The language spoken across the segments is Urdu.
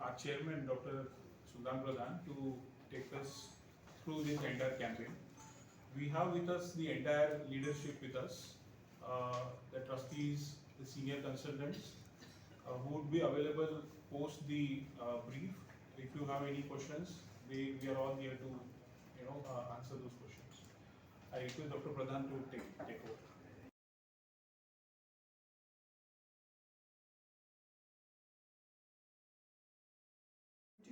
our chairman, Dr. Sudhan Pradhan, to take us through this entire campaign. We have with us the entire leadership with us, the trustees, the senior consultants, who would be available post the brief. If you have any questions, we are all here to answer those questions. I request Dr. Pradhan to take over.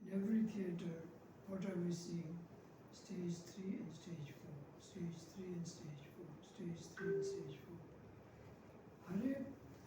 in every theatre what are we seeing stage 3 and stage 4 stage 3 and stage 4 stage 3 and stage 4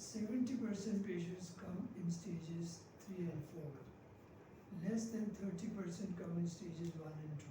70% patients come in stages 3 and 4 less than 30% come in stages 1 and 2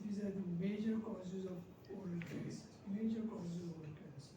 these are the major causes of oral cancer major causes of oral cancer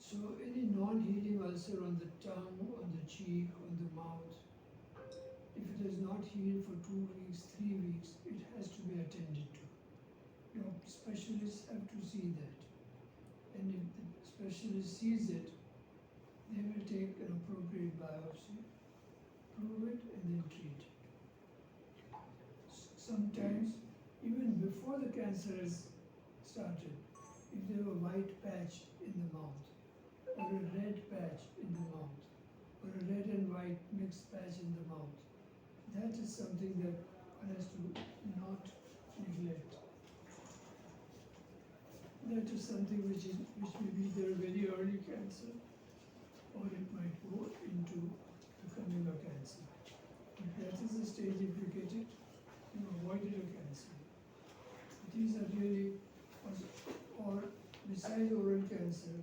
So any non-healing ulcer on the tongue, on the cheek, on the mouth, if it is not healed for 2 weeks, 3 weeks, it has to be attended to. Doctor specialists have to see that. And if the specialist sees it, they will take an appropriate biopsy, prove it and then treat. Sometimes, even before the cancer has started, if they have a white patch in the mouth, or a red patch in the mouth, or a red and white mixed patch in the mouth, that is something that one has to not neglect. That is something which may be either a very early cancer, or it might go into becoming a cancer. If that is the stage, if you get it, you avoided a cancer. These are really, or besides oral cancer,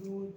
2,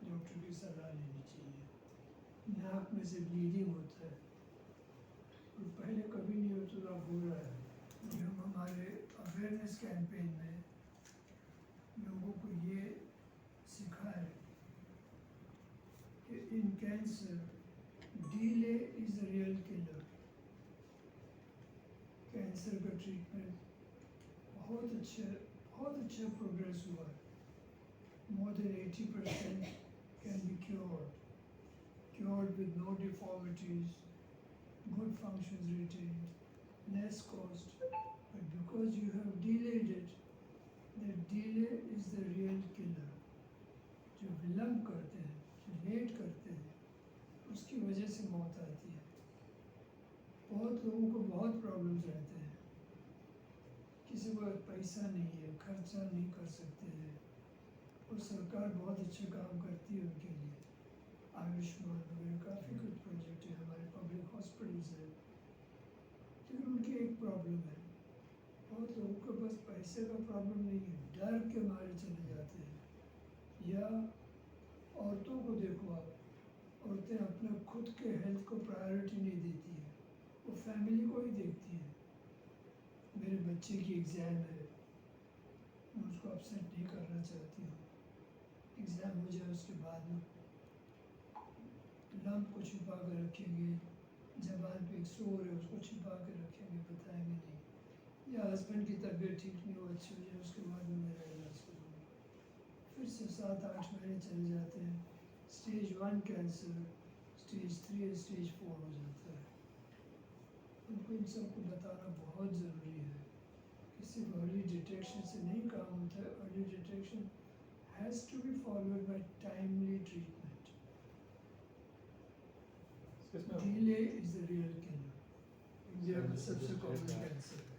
doctor کی صلاح لینی چاہیے. ناک میں سے بلیڈنگ ہوتا ہے, اور پہلے کبھی نہیں ہوتا تو اب ہو رہا ہے. یہ ہم ہمارے اویئرنیس کیمپین میں لوگوں کو یہ سکھائے کہ in cancer delay is a real killer. Cancer کا ٹریٹمنٹ بہت اچھا پروگریس ہوا ہے. More than 80% can be cured with no deformities, good functions retained, less cost. But because you have delayed it, that delay is the real killer. جو ولمب کرتے ہیں, جو لیٹ کرتے ہیں, اس کی وجہ سے موت آتی ہے. بہت لوگوں کو بہت پرابلمس رہتے ہیں. کسی کو پیسہ نہیں ہے, خرچہ نہیں کر سکتے ہیں, اور سرکار بہت اچھا کام کرتی ہے ان کے لیے. آیوشمان وغیرہ کافی کچھ پروجیکٹ ہیں, ہمارے پبلک ہاسپٹلس ہیں. لیکن ان کی ایک پرابلم ہے, بہت لوگوں کے پاس پیسے کا پرابلم نہیں ہے, ڈر کے مارے چلے جاتے ہیں. یا عورتوں کو دیکھو آپ, عورتیں اپنا خود کے ہیلتھ کو پرائیورٹی نہیں دیتی ہیں, وہ فیملی کو ہی دیکھتی ہیں. میرے بچے کی ایگزام ہے, میں اس کو اپسیٹ نہیں کرنا چاہتی ہوں. ایگزام ہو جائے اس کے بعد میں لمپ کو چھپا کر رکھیں گے, زبان پہ ایک سور ہے اس کو چھپا کے رکھیں گے, بتائیں گے نہیں. یا ہسبینڈ کی طبیعت ٹھیک نہیں ہو, اچھی ہو جائے اس کے بعد میں میرا علاج کروں گا. پھر سے 7-8 مہینے چلے جاتے ہیں, اسٹیج 1 کینسر, اسٹیج 3, اسٹیج 4 ہو جاتا ہے. ان کو ان سب کو بتانا بہت ضروری ہے کہ صرف ارلی ڈیٹیکشن سے نہیں کام ہوتا ہے. Early detection has to be followed by timely treatment. Delay is the real killer. India کا سب سے کامن کینسر ہے,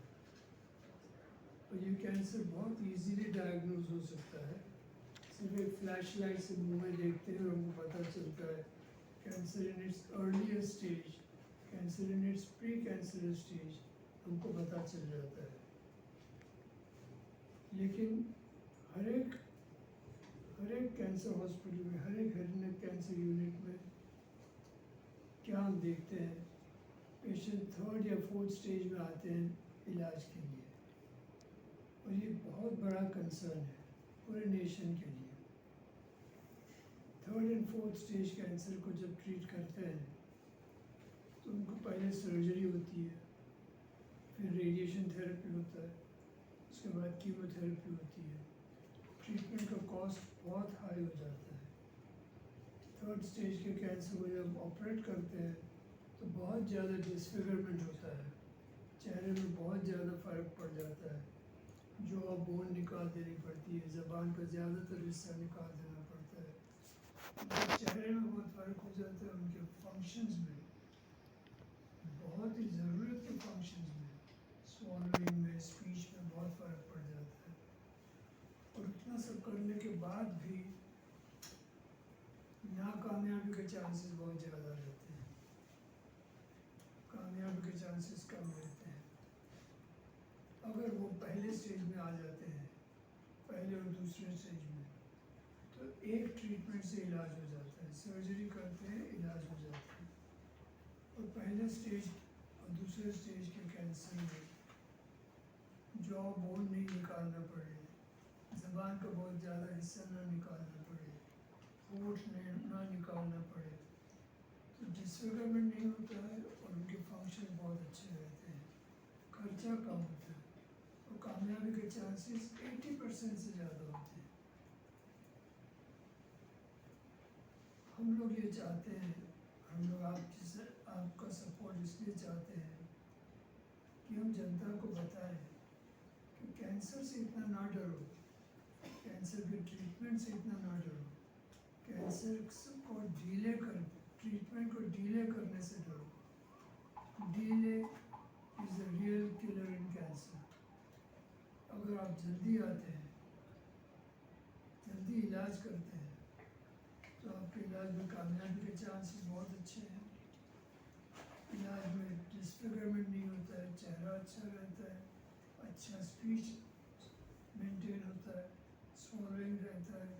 اور یہ کینسر بہت ایزیلی ڈائگنوز ہو سکتا ہے. صرف ایک فلیش لائٹ سے منہ میں دیکھتے ہیں اور ہم کو پتہ چلتا ہے. Cancer in its earlier stage, cancer in its pre cancer stage ہم کو پتہ چل جاتا ہے. لیکن ہر ایک کینسر ہاسپٹل میں, ہر ایک ہیڈ نیک کینسر یونٹ میں کیا ہم دیکھتے ہیں, پیشنٹ 3rd یا 4th اسٹیج میں آتے ہیں علاج کے لیے. اور یہ بہت بڑا کنسرن ہے پورے نیشن کے لیے. 3rd and 4th stage cancer کو جب ٹریٹ کرتے ہیں تو ان کو پہلے سرجری ہوتی ہے, پھر ریڈیشن تھراپی ہوتا ہے, اس کے بعد کیمو تھراپی ہوتی ہے. ٹریٹمنٹ کا کاسٹ بہت ہائی ہو جاتا ہے. 3rd اسٹیج کے کینسر کو جب آپریٹ کرتے ہیں تو بہت زیادہ ڈسفیگرمنٹ ہوتا ہے, چہرے میں بہت زیادہ فرق پڑ جاتا ہے. جو بون نکال دینی پڑتی ہے, زبان کا زیادہ تر حصہ نکال دینا پڑتا ہے. چہرے میں بہت فرق ہو جاتا ہے, ان کے فنکشنز میں, بہت ہی ضرورت کے فنکشنز میں, سوالوئنگ میں, اسپیچ میں بہت فرق پڑ جاتا ہے. اور اتنا سب کرنے کے بعد بھی ناکامیابی کے چانسز بہت زیادہ رہتے ہیں, کامیابی کے چانسز کم رہتے ہیں. اگر وہ پہلے اسٹیج میں آ جاتے ہیں, پہلے اور دوسرے اسٹیج میں, تو ایک ٹریٹمنٹ سے علاج ہو جاتا ہے. سرجری کرتے ہیں, علاج ہو جاتا ہے. اور پہلے اسٹیج اور دوسرے اسٹیج کے کینسر میں جو بون نہیں نکالنا پڑے, زبان کا بہت زیادہ حصہ نہ نکالنا پڑے, ہونٹ نہ نکالنا پڑے, تو ڈسفیگرمنٹ نہیں ہوتا ہے اور ان کے فنکشن بہت اچھے رہتے ہیں. خرچہ کم ہوتا ہے اور کامیابی کے چانسز 80% سے زیادہ ہوتے ہیں. ہم لوگ یہ چاہتے ہیں, ہم لوگ آپ کا سپورٹ اس لیے چاہتے ہیں کہ ہم جنتا کو بتائیں کہ کینسر سے اتنا نہ ڈرو, کینسر کے ٹریٹمنٹ سے اتنا نہ ڈرو, کینسر کو ٹریٹمنٹ کو ڈیلے کرنے سے ڈرو. Delay is a real colour in cancer. اگر آپ جلدی آتے ہیں, جلدی علاج کرتے ہیں, تو آپ کے علاج میں کامیابی کے چانسز بہت اچھے ہیں. علاج میں ڈسفیگرمنٹ نہیں ہوتا ہے, چہرہ اچھا رہتا ہے, اچھا اسپیچ مینٹین ہوتا ہے, سوالوئنگ رہتا ہے,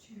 6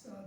7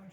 8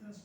10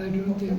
I don't think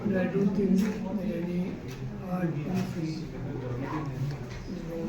and I don't think any hard proof is known.